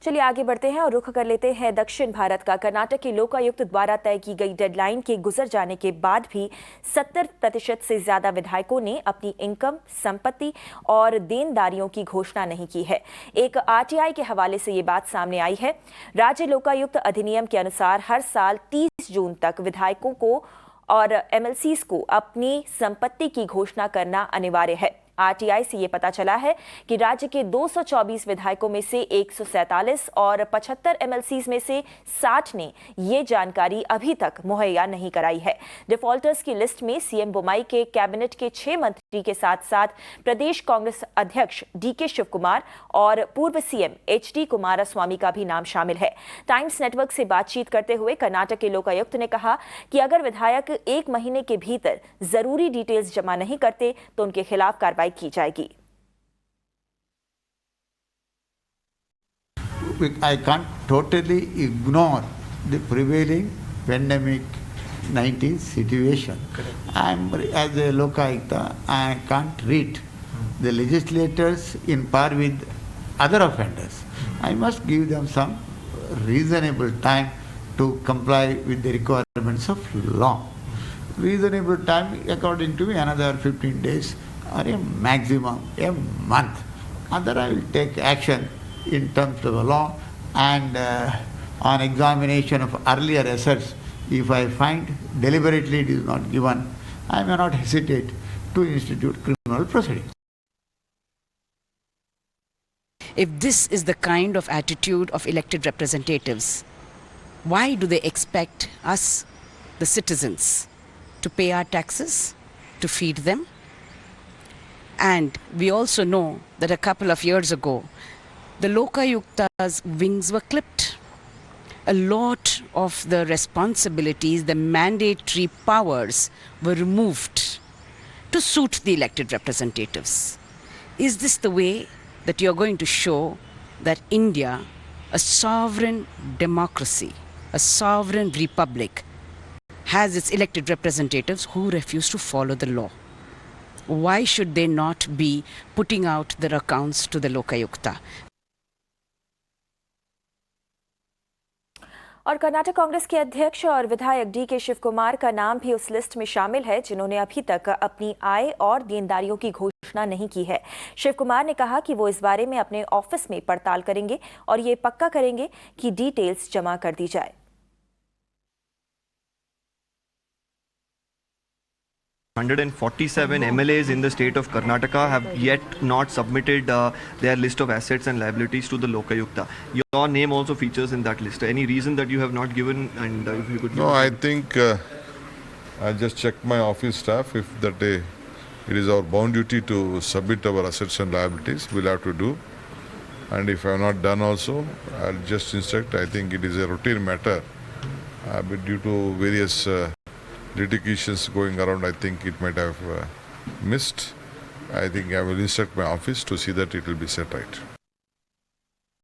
चलिए आगे बढ़ते हैं और रुख कर लेते हैं दक्षिण भारत का। कर्नाटक के लोकायुक्त द्वारा तय की गई डेडलाइन के गुजर जाने के बाद भी 70% से ज्यादा विधायकों ने अपनी इनकम, संपत्ति और देनदारियों की घोषणा नहीं की है। एक आरटीआई के हवाले से ये बात सामने आई है। राज्य लोकायुक्त अधिनियम के अनुसार हर साल 30 जून तक विधायकों को और एमएलसीज को अपनी संपत्ति की घोषणा करना अनिवार्य है। आरटीआई से ये पता चला है कि राज्य के 224 विधायकों में से 147 और 75 एमएलसीज में से 60 ने ये जानकारी अभी तक मुहैया नहीं कराई है। डिफॉल्टर्स की लिस्ट में सीएम बोम्मई के कैबिनेट के 6 मंत्री के साथ साथ प्रदेश कांग्रेस अध्यक्ष डीके शिवकुमार और पूर्व सीएम एचडी कुमारस्वामी का भी नाम शामिल है। टाइम्स नेटवर्क से बातचीत करते हुए कर्नाटक के लोकायुक्त ने कहा कि अगर विधायक 1 महीने के भीतर जरूरी डिटेल्स जमा नहीं करते तो उनके खिलाफ कार्रवाई की जाएगी। I can't totally ignore the prevailing pandemic-19 situation. As a Lokayukta, I can't treat the legislators in par with other offenders. I must give them some reasonable time to comply with the requirements of law. Reasonable time, according to me, another 15 days or a maximum a month. Other I will take action in terms of the law and on examination of earlier assets, if I find deliberately it is not given, I may not hesitate to institute criminal proceedings. If this is the kind of attitude of elected representatives, why do they expect us, the citizens, to pay our taxes, to feed them? And we also know that a couple of years ago, the Lokayukta's wings were clipped. A lot of the responsibilities, the mandatory powers were removed to suit the elected representatives. Is this the way that you're going to show that India, a sovereign democracy, a sovereign republic, has its elected representatives who refuse to follow the law? Why should they not be putting out their accounts to the Lokayukta? और कर्नाटक कांग्रेस के अध्यक्ष और विधायक DK Shivkumar का नाम भी उस list में शामिल है जिन्होंने अभी तक अपनी आय और देनदारियों की घोषणा नहीं की है। शिवकुमार ने कहा कि वो इस बारे में अपने ऑफिस में पड़ताल करेंगे और ये पक्का करेंगे कि डिटेल्स जमा कर दी जाए। 147 MLAs in the state of Karnataka have yet not submitted their list of assets and liabilities to the Lokayukta. Your name also features in that list. Any reason that you have not given? And if you could. No, I think I just checked my office staff. If that day it is our bound duty to submit our assets and liabilities, we'll have to do. And if I have not done also, I'll just instruct. I think it is a routine matter, but due to various litigations going around, I think it might have missed. I think I will instruct my office to see that it will be set right.